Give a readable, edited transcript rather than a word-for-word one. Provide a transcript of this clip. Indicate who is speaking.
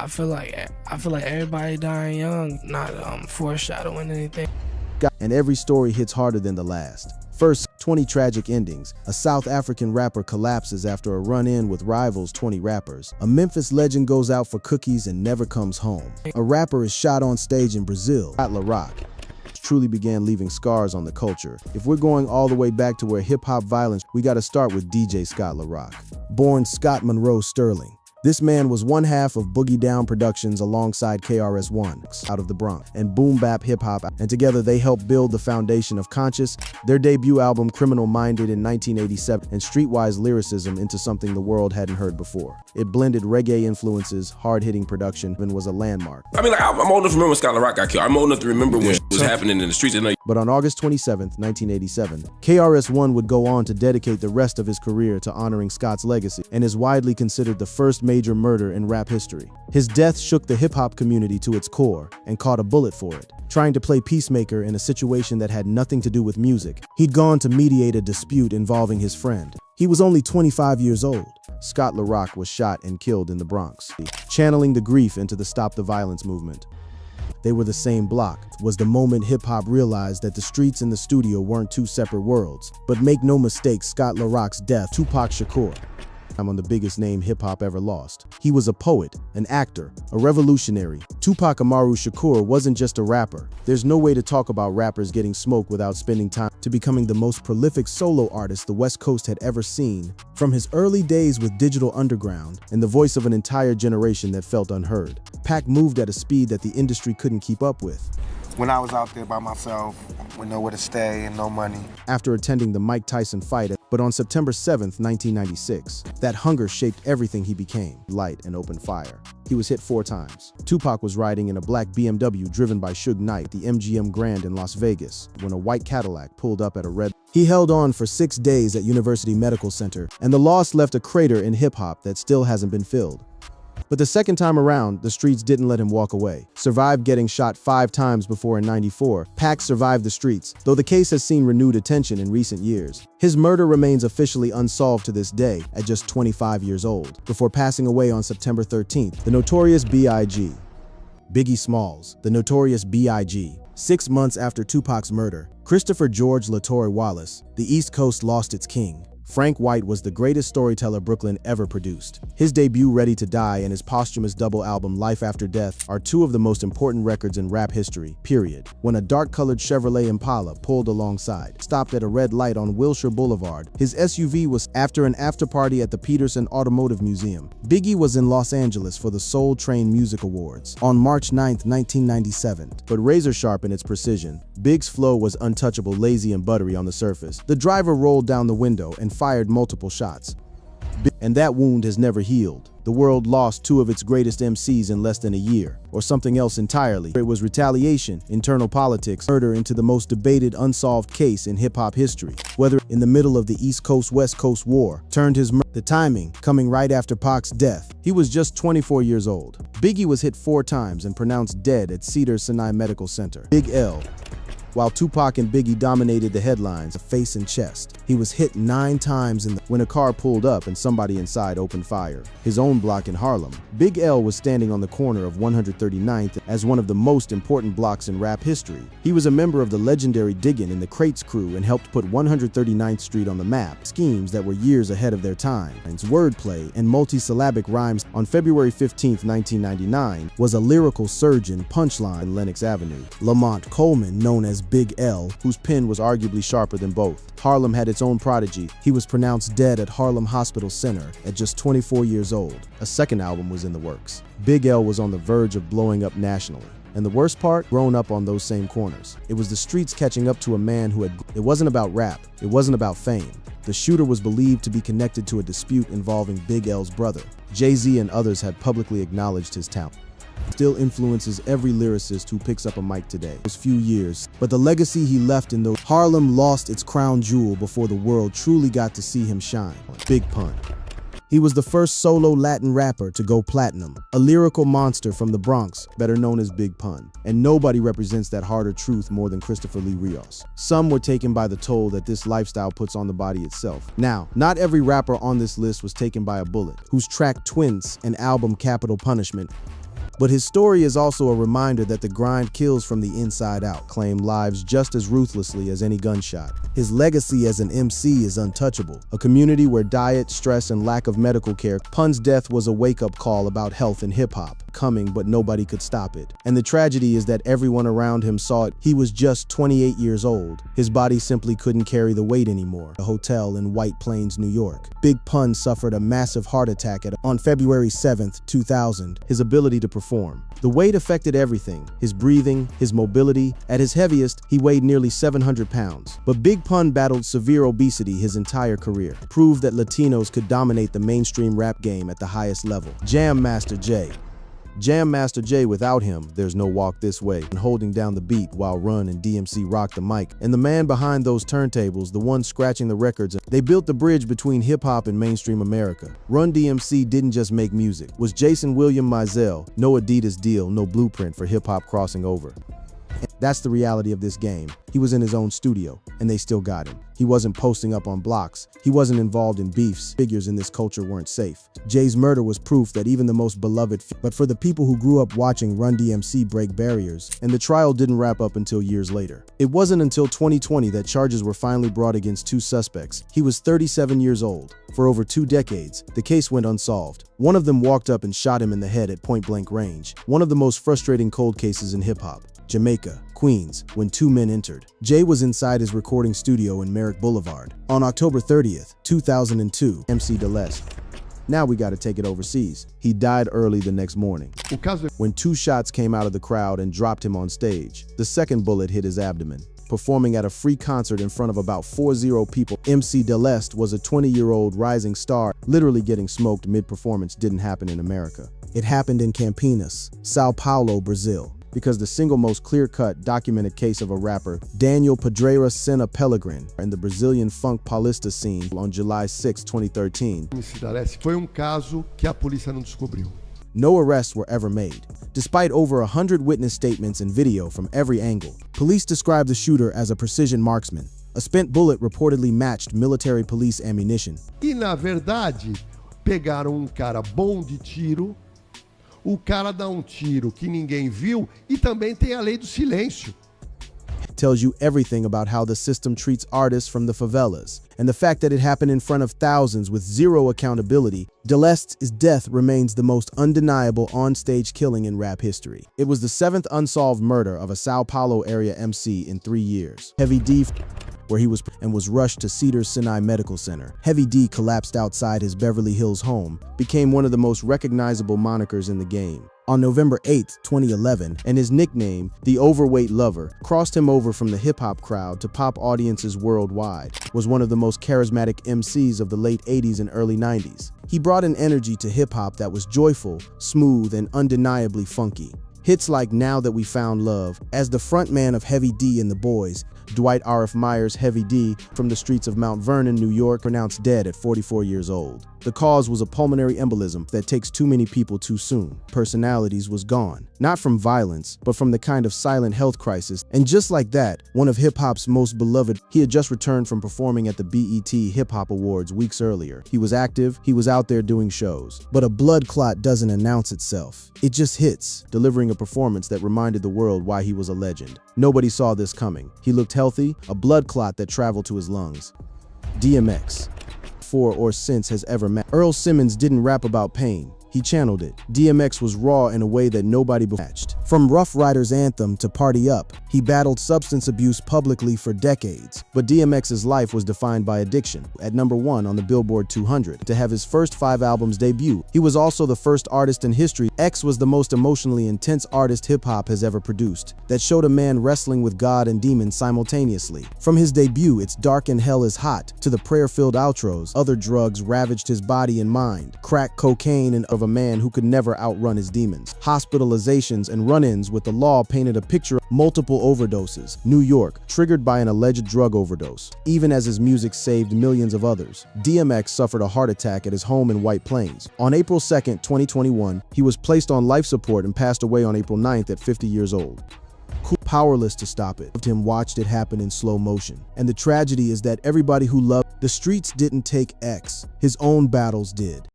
Speaker 1: I feel like everybody dying young, not foreshadowing anything.
Speaker 2: And every story hits harder than the last. First, 20 tragic endings. A South African rapper collapses after a run-in with rivals 20 rappers. A Memphis legend goes out for cookies and never comes home. A rapper is shot on stage in Brazil. Scott Rock truly began leaving scars on the culture. If we're going all the way back to where hip-hop violence, we gotta start with DJ Scott Rock. Born Scott Monroe Sterling. This man was one half of Boogie Down Productions alongside KRS-One, out of the Bronx, and boom bap hip-hop, and together they helped build the foundation of conscious. Their debut album, Criminal Minded, in 1987, and streetwise lyricism into something the world hadn't heard before. It blended reggae influences, hard-hitting production, and was a landmark.
Speaker 3: I mean, like, I'm old enough to remember when Scott Rock got killed. I'm old enough to remember when it was happening in the streets.
Speaker 2: But on August 27, 1987, KRS-One would go on to dedicate the rest of his career to honoring Scott's legacy, and is widely considered the first major murder in rap history. His death shook the hip-hop community to its core and caught a bullet for it. Trying to play peacemaker in a situation that had nothing to do with music, he'd gone to mediate a dispute involving his friend. He was only 25 years old. Scott Rock was shot and killed in the Bronx, channeling the grief into the Stop the Violence movement. They were the same block. Was the moment hip-hop realized that the streets and the studio weren't two separate worlds. But make no mistake, Scott Rock's death, Tupac Shakur, I'm on the biggest name hip-hop ever lost. He was a poet, an actor, a revolutionary. Tupac Amaru Shakur wasn't just a rapper. There's no way to talk about rappers getting smoked without spending time to becoming the most prolific solo artist the West Coast had ever seen. From his early days with Digital Underground and the voice of an entire generation that felt unheard, Pac moved at a speed that the industry couldn't keep up with.
Speaker 4: When I was out there by myself, with nowhere to stay and no money.
Speaker 2: After attending the Mike Tyson fight, but on September 7th, 1996, that hunger shaped everything he became, light and open fire. He was hit 4 times. Tupac was riding in a black BMW driven by Suge Knight, the MGM Grand in Las Vegas, when a white Cadillac pulled up at a red. He held on for 6 days at University Medical Center, and the loss left a crater in hip-hop that still hasn't been filled. But the second time around, the streets didn't let him walk away. Survived getting shot 5 times before in '94, Pac survived the streets, though the case has seen renewed attention in recent years. His murder remains officially unsolved to this day at just 25 years old, before passing away on September 13th. The Notorious B.I.G. Biggie Smalls, the Notorious B.I.G. 6 months after Tupac's murder, Christopher George LaTorre Wallace, the East Coast lost its king. Frank White was the greatest storyteller Brooklyn ever produced. His debut Ready to Die and his posthumous double album Life After Death are 2 of the most important records in rap history, period. When a dark-colored Chevrolet Impala pulled alongside, stopped at a red light on Wilshire Boulevard, his SUV was after an after-party at the Peterson Automotive Museum. Biggie was in Los Angeles for the Soul Train Music Awards on March 9, 1997. But razor-sharp in its precision, Big's flow was untouchable, lazy and buttery on the surface. The driver rolled down the window and fired multiple shots. And that wound has never healed. The world lost 2 of its greatest MCs in less than a year, or something else entirely. It was retaliation, internal politics, murder into the most debated unsolved case in hip-hop history. Whether in the middle of the East Coast-West Coast War, turned his the timing coming right after Pac's death. He was just 24 years old. Biggie was hit 4 times and pronounced dead at Cedars-Sinai Medical Center. Big L. While Tupac and Biggie dominated the headlines, face and chest, he was hit 9 times when a car pulled up and somebody inside opened fire. His own block in Harlem, Big L was standing on the corner of 139th as one of the most important blocks in rap history. He was a member of the legendary Diggin' and the Crates crew and helped put 139th Street on the map, schemes that were years ahead of their time. Wordplay and multisyllabic rhymes. On February 15, 1999, was a lyrical surgeon punchline in Lenox Avenue. Lamont Coleman, known as Big L, whose pen was arguably sharper than both. Harlem had its own prodigy. He was pronounced dead at Harlem Hospital Center at just 24 years old. A second album was in the works. Big L was on the verge of blowing up nationally. And the worst part, grown up on those same corners. It was the streets catching up to a man who had. It wasn't about rap. It wasn't about fame. The shooter was believed to be connected to a dispute involving Big L's brother. Jay-Z and others had publicly acknowledged his talent. Still influences every lyricist who picks up a mic today. Those few years, but the legacy he left in those. Harlem lost its crown jewel before the world truly got to see him shine. Big Pun. He was the first solo Latin rapper to go platinum, a lyrical monster from the Bronx, better known as Big Pun. And nobody represents that harder truth more than Christopher Lee Rios. Some were taken by the toll that this lifestyle puts on the body itself. Now, not every rapper on this list was taken by a bullet, whose track Twins and album Capital Punishment But his story is also a reminder that the grind kills from the inside out, claim lives just as ruthlessly as any gunshot. His legacy as an MC is untouchable. A community where diet, stress, and lack of medical care. Pun's death was a wake-up call about health and hip-hop. Coming, but nobody could stop it. And the tragedy is that everyone around him saw it. He was just 28 years old. His body simply couldn't carry the weight anymore. A hotel in White Plains, New York. Big Pun suffered a massive heart attack on February 7th, 2000. His ability to perform. The weight affected everything. His breathing, his mobility. At his heaviest, he weighed nearly 700 pounds. But Big Pun battled severe obesity his entire career. Proved that Latinos could dominate the mainstream rap game at the highest level. Jam Master Jay, without him, there's no Walk This Way, and holding down the beat while Run and DMC rocked the mic. And the man behind those turntables, the one scratching the records, they built the bridge between hip-hop and mainstream America. Run DMC didn't just make music. Was Jason William Mizell, no Adidas deal, no blueprint for hip-hop crossing over. That's the reality of this game. He was in his own studio, and they still got him. He wasn't posting up on blocks. He wasn't involved in beefs. Figures in this culture weren't safe. Jay's murder was proof that even the most beloved, but for the people who grew up watching Run DMC break barriers, and the trial didn't wrap up until years later. It wasn't until 2020 that charges were finally brought against two suspects. He was 37 years old. For over 2 decades, the case went unsolved. One of them walked up and shot him in the head at point-blank range. One of the most frustrating cold cases in hip-hop. Jamaica, Queens, when 2 men entered. Jay was inside his recording studio in Merrick Boulevard. On October 30th, 2002, MC DeLeste. Now we gotta take it overseas. He died early the next morning, when 2 shots came out of the crowd and dropped him on stage. The second bullet hit his abdomen. Performing at a free concert in front of about 40 people, MC DeLeste was a 20-year-old rising star. Literally getting smoked mid-performance didn't happen in America. It happened in Campinas, Sao Paulo, Brazil. Because the single most clear-cut documented case of a rapper, Daniel Pedreira Sena Pellegrin, in the Brazilian funk paulista scene on July 6, 2013.
Speaker 5: Foi caso que a polícia não descobriu.
Speaker 2: No arrests were ever made. Despite over 100 witness statements and video from every angle, police described the shooter as a precision marksman. A spent bullet reportedly matched military police ammunition.
Speaker 5: E na verdade, pegaram cara bom de tiro. O cara dá tiro que ninguém viu e também tem a lei do silêncio.
Speaker 2: Tells you everything about how the system treats artists from the favelas, and the fact that it happened in front of thousands with zero accountability. DeLeste's death remains the most undeniable on-stage killing in rap history. It was the 7th unsolved murder of a Sao Paulo area MC in 3 years. Heavy D, where he was rushed to Cedars-Sinai Medical Center. Heavy D collapsed outside his Beverly Hills home, became one of the most recognizable monikers in the game. On November 8, 2011, and his nickname, The Overweight Lover, crossed him over from the hip-hop crowd to pop audiences worldwide. Was one of the most charismatic MCs of the late 80s and early 90s. He brought an energy to hip-hop that was joyful, smooth, and undeniably funky. Hits like Now That We Found Love, as the frontman of Heavy D and the Boys, Dwight R.F. Myers' Heavy D, from the streets of Mount Vernon, New York, pronounced dead at 44 years old. The cause was a pulmonary embolism that takes too many people too soon. Personalities was gone. Not from violence, but from the kind of silent health crisis. And just like that, one of hip-hop's most beloved, he had just returned from performing at the BET Hip Hop Awards weeks earlier. He was active, he was out there doing shows. But a blood clot doesn't announce itself. It just hits, delivering a performance that reminded the world why he was a legend. Nobody saw this coming. He looked healthy, a blood clot that traveled to his lungs. DMX. Before or since has ever met. Earl Simmons didn't rap about pain. He channeled it. DMX was raw in a way that nobody matched. From Rough Riders' anthem to Party Up, he battled substance abuse publicly for decades. But DMX's life was defined by addiction. At #1 on the Billboard 200, to have his first 5 albums debut, he was also the first artist in history. X was the most emotionally intense artist hip-hop has ever produced, that showed a man wrestling with God and demons simultaneously. From his debut, It's Dark and Hell is Hot, to the prayer-filled outros, other drugs ravaged his body and mind. Crack, cocaine, and of a man who could never outrun his demons. Hospitalizations and run-ins with the law painted a picture of multiple overdoses. New York, triggered by an alleged drug overdose. Even as his music saved millions of others, DMX suffered a heart attack at his home in White Plains. On April 2nd, 2021, he was placed on life support and passed away on April 9th at 50 years old. Powerless to stop it. Him watched it happen in slow motion. And the tragedy is that everybody who loved the streets didn't take X. His own battles did.